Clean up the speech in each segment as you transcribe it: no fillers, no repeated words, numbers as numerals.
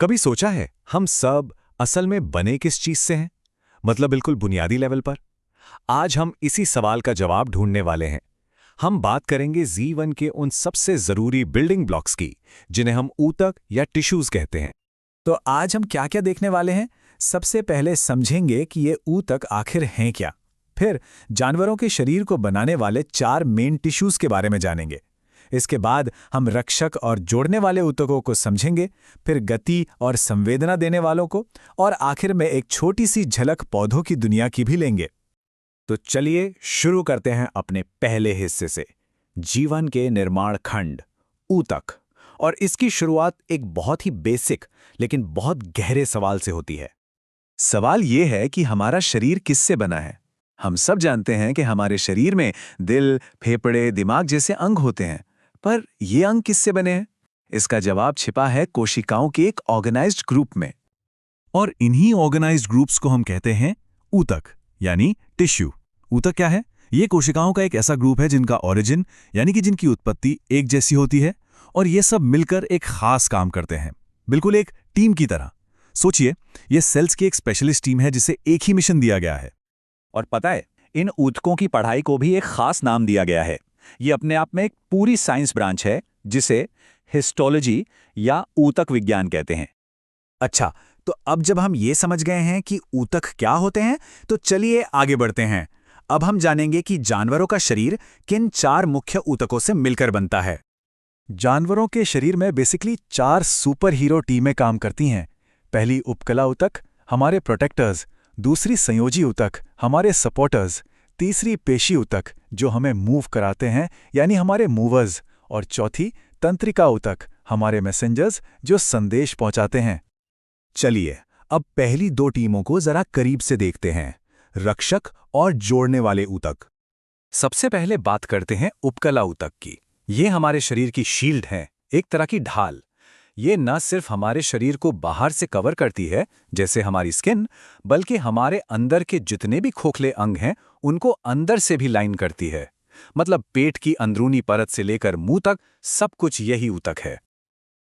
कभी सोचा है हम सब असल में बने किस चीज से हैं? मतलब बिल्कुल बुनियादी लेवल पर। आज हम इसी सवाल का जवाब ढूंढने वाले हैं। हम बात करेंगे जीवन के उन सबसे जरूरी बिल्डिंग ब्लॉक्स की, जिन्हें हम ऊतक या टिश्यूज कहते हैं। तो आज हम क्या क्या देखने वाले हैं। सबसे पहले समझेंगे कि ये ऊतक आखिर हैं क्या। फिर जानवरों के शरीर को बनाने वाले 4 मेन टिश्यूज के बारे में जानेंगे। इसके बाद हम रक्षक और जोड़ने वाले ऊतकों को समझेंगे, फिर गति और संवेदना देने वालों को, और आखिर में एक छोटी सी झलक पौधों की दुनिया की भी लेंगे। तो चलिए शुरू करते हैं अपने पहले हिस्से से, जीवन के निर्माण खंड, ऊतक। और इसकी शुरुआत एक बहुत ही बेसिक लेकिन बहुत गहरे सवाल से होती है। सवाल ये है कि हमारा शरीर किससे बना है। हम सब जानते हैं कि हमारे शरीर में दिल, फेफड़े, दिमाग जैसे अंग होते हैं, पर ये अंग किससे बने हैं? इसका जवाब छिपा है कोशिकाओं के एक ऑर्गेनाइज्ड ग्रुप में। और इन्हीं ऑर्गेनाइज्ड ग्रुप्स को हम कहते हैं ऊतक, यानी टिश्यू। ऊतक क्या है? ये कोशिकाओं का एक ऐसा ग्रुप है जिनका ओरिजिन, यानी कि जिनकी उत्पत्ति एक जैसी होती है, और ये सब मिलकर एक खास काम करते हैं, बिल्कुल एक टीम की तरह। सोचिए, ये सेल्स की एक स्पेशलिस्ट टीम है जिसे एक ही मिशन दिया गया है। और पता है, इन ऊतकों की पढ़ाई को भी एक खास नाम दिया गया है। ये अपने आप में एक पूरी साइंस ब्रांच है जिसे हिस्टोलॉजी या ऊतक विज्ञान कहते हैं। अच्छा, तो अब जब हम ये समझ गए हैं कि ऊतक क्या होते हैं, तो चलिए आगे बढ़ते हैं। अब हम जानेंगे कि जानवरों का शरीर किन 4 मुख्य ऊतकों से मिलकर बनता है। जानवरों के शरीर में बेसिकली 4 सुपर हीरो टीमें काम करती हैं। पहली उपकला ऊतक, हमारे प्रोटेक्टर्स। दूसरी संयोजी ऊतक, हमारे सपोर्टर्स। तीसरी पेशी ऊतक, जो हमें मूव कराते हैं, यानी हमारे मूवर्स। और चौथी तंत्रिका ऊतक, हमारे मैसेंजर्स, जो संदेश पहुंचाते हैं। चलिए अब पहली 2 टीमों को जरा करीब से देखते हैं, रक्षक और जोड़ने वाले ऊतक। सबसे पहले बात करते हैं उपकला ऊतक की। ये हमारे शरीर की शील्ड है, एक तरह की ढाल। ये न सिर्फ हमारे शरीर को बाहर से कवर करती है, जैसे हमारी स्किन, बल्कि हमारे अंदर के जितने भी खोखले अंग हैं, उनको अंदर से भी लाइन करती है। मतलब पेट की अंदरूनी परत से लेकर मुंह तक सब कुछ यही ऊतक है।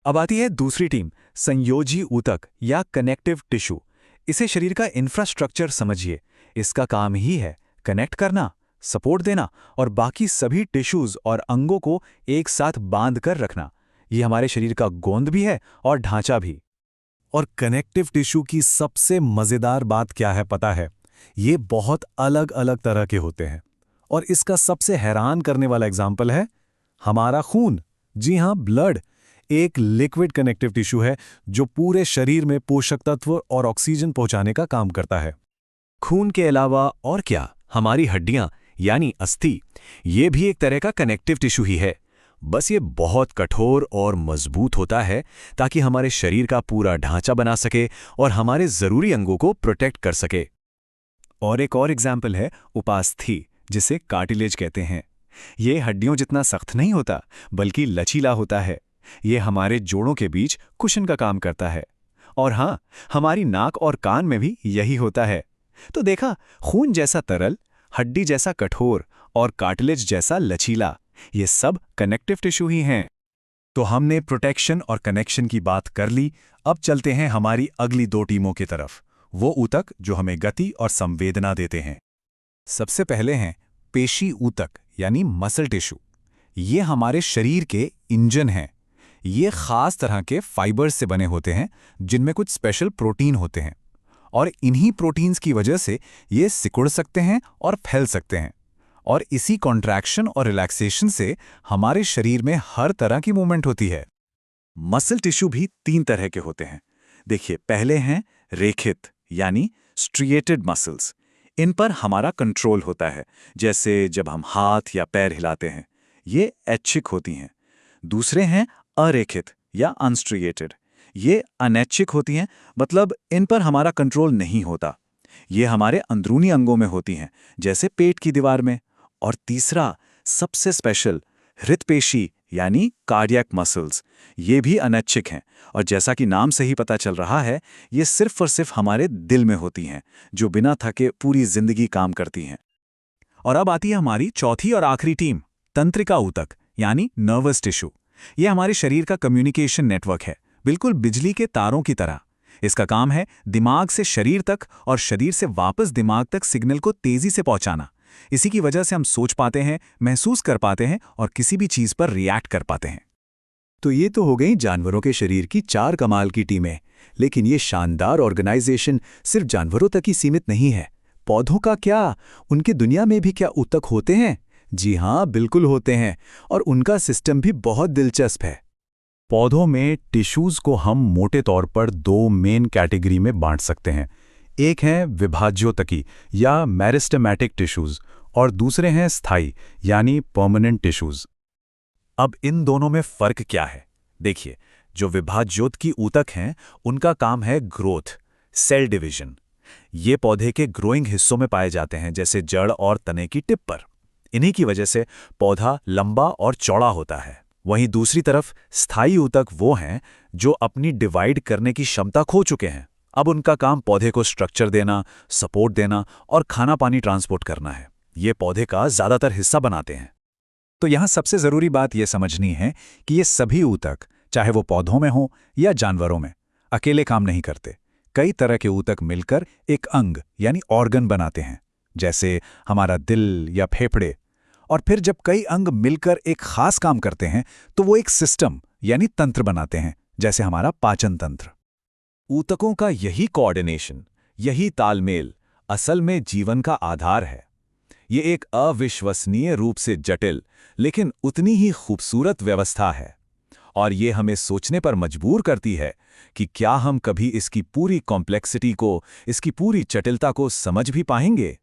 अब आती है दूसरी टीम, संयोजी ऊतक या कनेक्टिव टिश्यू। इसे शरीर का इंफ्रास्ट्रक्चर समझिए। इसका काम ही है कनेक्ट करना, सपोर्ट देना और बाकी सभी टिश्यूज और अंगों को एक साथ बांध कर रखना। ये हमारे शरीर का गोंद भी है और ढांचा भी। और कनेक्टिव टिश्यू की सबसे मजेदार बात क्या है पता है? ये बहुत अलग अलग तरह के होते हैं। और इसका सबसे हैरान करने वाला एग्जाम्पल है हमारा खून। जी हां, ब्लड एक लिक्विड कनेक्टिव टिश्यू है जो पूरे शरीर में पोषक तत्व और ऑक्सीजन पहुंचाने का काम करता है। खून के अलावा और क्या, हमारी हड्डियां यानी अस्थि, ये भी एक तरह का कनेक्टिव टिश्यू ही है। बस ये बहुत कठोर और मजबूत होता है ताकि हमारे शरीर का पूरा ढांचा बना सके और हमारे जरूरी अंगों को प्रोटेक्ट कर सके। और एक और एग्जाम्पल है उपास्थि, जिसे कार्टिलेज कहते हैं। ये हड्डियों जितना सख्त नहीं होता, बल्कि लचीला होता है। ये हमारे जोड़ों के बीच कुशन का काम करता है। और हाँ, हमारी नाक और कान में भी यही होता है। तो देखा, खून जैसा तरल, हड्डी जैसा कठोर और कार्टिलेज जैसा लचीला, ये सब कनेक्टिव टिश्यू ही हैं। तो हमने प्रोटेक्शन और कनेक्शन की बात कर ली। अब चलते हैं हमारी अगली 2 टीमों की तरफ, वो ऊतक जो हमें गति और संवेदना देते हैं। सबसे पहले हैं पेशी ऊतक यानी मसल टिश्यू। ये हमारे शरीर के इंजन हैं। ये खास तरह के फाइबर्स से बने होते हैं जिनमें कुछ स्पेशल प्रोटीन होते हैं, और इन्हीं प्रोटीन्स की वजह से ये सिकुड़ सकते हैं और फैल सकते हैं। और इसी कॉन्ट्रैक्शन और रिलैक्सेशन से हमारे शरीर में हर तरह की मूवमेंट होती है। मसल टिश्यू भी 3 तरह के होते हैं। देखिए, पहले हैं रेखित यानी स्ट्रिएटेड मसल्स। इन पर हमारा कंट्रोल होता है, जैसे जब हम हाथ या पैर हिलाते हैं। ये ऐच्छिक होती हैं। दूसरे हैं अरेखित या अनस्ट्रिएटेड। ये अनैच्छिक होती हैं, मतलब इन पर हमारा कंट्रोल नहीं होता। ये हमारे अंदरूनी अंगों में होती हैं, जैसे पेट की दीवार में। और तीसरा, सबसे स्पेशल, हृदपेशी यानी कार्डियक मसल्स। ये भी अनैच्छिक हैं, और जैसा कि नाम से ही पता चल रहा है, ये सिर्फ और सिर्फ हमारे दिल में होती हैं, जो बिना थके पूरी जिंदगी काम करती हैं। और अब आती है हमारी चौथी और आखिरी टीम, तंत्रिका ऊतक यानी नर्वस टिश्यू। ये हमारे शरीर का कम्युनिकेशन नेटवर्क है, बिल्कुल बिजली के तारों की तरह। इसका काम है दिमाग से शरीर तक और शरीर से वापस दिमाग तक सिग्नल को तेजी से पहुंचाना। इसी की वजह से हम सोच पाते हैं, महसूस कर पाते हैं और किसी भी चीज पर रिएक्ट कर पाते हैं। तो ये तो हो गई जानवरों के शरीर की 4 कमाल की टीमें। लेकिन ये शानदार ऑर्गेनाइजेशन सिर्फ जानवरों तक ही सीमित नहीं है। पौधों का क्या? उनकी दुनिया में भी क्या ऊतक होते हैं? जी हाँ, बिल्कुल होते हैं, और उनका सिस्टम भी बहुत दिलचस्प है। पौधों में टिश्यूज को हम मोटे तौर पर 2 मेन कैटेगरी में बांट सकते हैं। एक हैं विभाज्योतकी या मेरिस्टेमेटिक टिश्यूज और दूसरे हैं स्थायी यानी परमानेंट टिश्यूज। अब इन दोनों में फर्क क्या है? देखिए, जो विभाज्योतकी ऊतक हैं उनका काम है ग्रोथ, सेल डिवीजन। ये पौधे के ग्रोइंग हिस्सों में पाए जाते हैं, जैसे जड़ और तने की टिप पर। इन्हीं की वजह से पौधा लंबा और चौड़ा होता है। वहीं दूसरी तरफ स्थायी ऊतक वो हैं जो अपनी डिवाइड करने की क्षमता खो चुके हैं। अब उनका काम पौधे को स्ट्रक्चर देना, सपोर्ट देना और खाना पानी ट्रांसपोर्ट करना है। ये पौधे का ज्यादातर हिस्सा बनाते हैं। तो यहाँ सबसे जरूरी बात यह समझनी है कि ये सभी ऊतक, चाहे वो पौधों में हो या जानवरों में, अकेले काम नहीं करते। कई तरह के ऊतक मिलकर एक अंग यानी ऑर्गन बनाते हैं, जैसे हमारा दिल या फेफड़े। और फिर जब कई अंग मिलकर एक खास काम करते हैं तो वो एक सिस्टम यानी तंत्र बनाते हैं, जैसे हमारा पाचन तंत्र। ऊतकों का यही कोऑर्डिनेशन, यही तालमेल असल में जीवन का आधार है। ये एक अविश्वसनीय रूप से जटिल लेकिन उतनी ही खूबसूरत व्यवस्था है, और ये हमें सोचने पर मजबूर करती है कि क्या हम कभी इसकी पूरी कॉम्प्लेक्सिटी को, इसकी पूरी जटिलता को समझ भी पाएंगे।